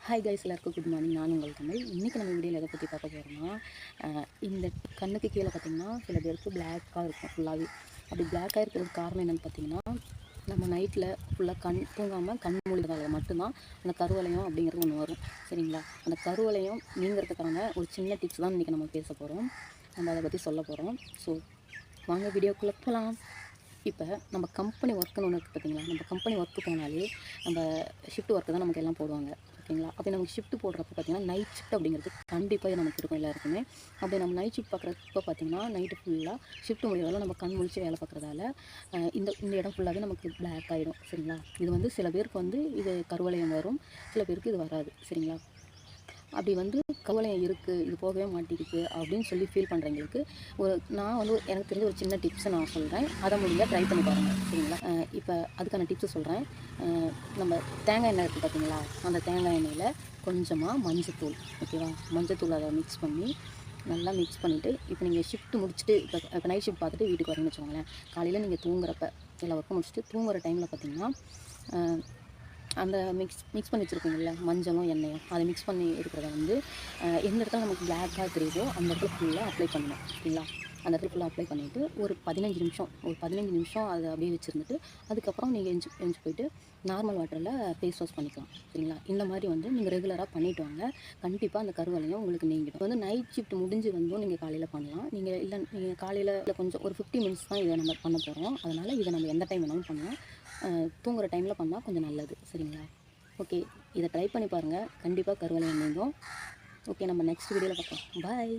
Hi guys, எல்லாருக்கும் good morning. நான் உங்கள் தமிழ். இன்றைக்கி நம்ம வீடியோவில் எதை பற்றி பார்க்க போகிறோம்னா, இந்த கண்ணுக்கு கீழே பார்த்திங்கன்னா சில பேருக்கு பிளாக்காக இருக்கும் ஃபுல்லாகவே. அப்படி பிளாக்காக இருக்கிறதுக்கு காரணம் என்னென்னு பார்த்திங்கன்னா, நம்ம நைட்டில் ஃபுல்லாக தூங்காமல் கண் மூழ்கிறதால மட்டும்தான் அந்த கருவளையம் அப்படிங்கிறது ஒன்று வரும். சரிங்களா? அந்த கருவளையம் நீங்கிறதுக்கான ஒரு சின்ன டிப்ஸ் தான் இன்றைக்கி நம்ம பேச போகிறோம். நம்ம அதை பற்றி சொல்ல போகிறோம். ஸோ வாங்க வீடியோக்குள்ளே போகலாம். இப்போ நம்ம கம்பெனி ஒர்க்குன்னு ஒன்று இருக்குது பார்த்திங்களா? நம்ம கம்பெனி ஒர்க்கு போனாலே நம்ம ஷிஃப்ட் ஒர்க்கு தான் நமக்கு எல்லாம் போடுவாங்க. ஓகேங்களா? அப்படி நமக்கு ஷிஃப்ட் போடுறப்ப பார்த்திங்கன்னா நைட் ஷிஃப்ட் அப்படிங்கிறது கண்டிப்பாக நமக்கு இருக்கும் எல்லாருக்குமே. அப்படி நம்ம நைட் ஷிஃப்ட் பார்க்குறப்ப பார்த்திங்கன்னா நைட்டு ஃபுல்லாக ஷிஃப்ட் முடியறதால நம்ம கண் முழிச்சு வேலை பார்க்குறதால இந்த இடம் ஃபுல்லாகவே நமக்கு பிளாக் ஆகிடும். சரிங்களா? இது சில பேருக்கு இது கருவளையம் வரும், சில பேருக்கு இது வராது. சரிங்களா? அப்படி கருவளையம் இருக்குது, இது போகவே மாட்டேங்குது அப்படின்னு சொல்லி ஃபீல் பண்ணுறவங்களுக்கு நான் எனக்கு தெரிஞ்ச ஒரு சின்ன டிப்ஸை நான் சொல்கிறேன். அதை முடிஞ்சால் ட்ரை பண்ணி பாருங்கள். சரிங்களா? இப்போ அதுக்கான டிப்ஸை சொல்கிறேன். நம்ம தேங்காய் எண்ணெய் இருக்குது பார்த்தீங்களா? அந்த தேங்காய் எண்ணெயில் கொஞ்சமாக மஞ்சத்தூள், ஓகேவா? மஞ்சத்தூள் அதை மிக்ஸ் பண்ணி நல்லா மிக்ஸ் பண்ணிவிட்டு, இப்போ நீங்கள் ஷிஃப்ட் முடிச்சுட்டு இப்போ நைட் ஷிஃப்ட் பார்த்துட்டு வீட்டுக்கு வரீங்கன்னு வச்சுக்கோங்களேன். காலையில் நீங்கள் தூங்குறப்ப எல்லா ஒர்க்கும் முடிச்சுட்டு தூங்குற டைமில் பார்த்திங்கன்னா அந்த மிக்ஸ் பண்ணி வச்சுருக்கீங்கல்ல மஞ்சளும் எண்ணெயும், அதை மிக்ஸ் பண்ணி இருக்கிறத எந்த இடத்துல நமக்கு பிளாக்காக தெரியுதோ அந்த இடத்துல ஃபுல்லாக அப்ளை பண்ணணும். சரிங்களா? அந்த இடத்துல ஃபுல்லாக அப்ளை பண்ணிவிட்டு ஒரு 15 நிமிஷம் அதை அப்படியே வச்சுருந்துட்டு அதுக்கப்புறம் நீங்கள் எஞ்சி போயிட்டு நார்மல் வாட்டரில் ஃபேஸ் வாஷ் பண்ணிக்கலாம். சரிங்களா? இந்த மாதிரி நீங்கள் ரெகுலராக பண்ணிவிட்டு வாங்க. கண்டிப்பாக அந்த கருவளையம் உங்களுக்கு நீங்கிடும். நைட் ஷிஃப்ட் முடிஞ்சு நீங்கள் காலையில் பண்ணலாம். நீங்கள் காலையில் கொஞ்சம் ஒரு 50 மினிட்ஸ் தான் இதை நம்ம பண்ண போகிறோம். அதனால் இதை நம்ம எந்த டைம் வேணாலும் பண்ணலாம். தூங்குகிற டைமில் பண்ணால் கொஞ்சம் நல்லது. சரிங்களா? ஓகே, இதை ட்ரை பண்ணி பாருங்கள். கண்டிப்பாக கருவளையம் நீங்கும். ஓகே, நம்ம நெக்ஸ்ட் வீடியோவில் பார்க்கலாம். பாய்.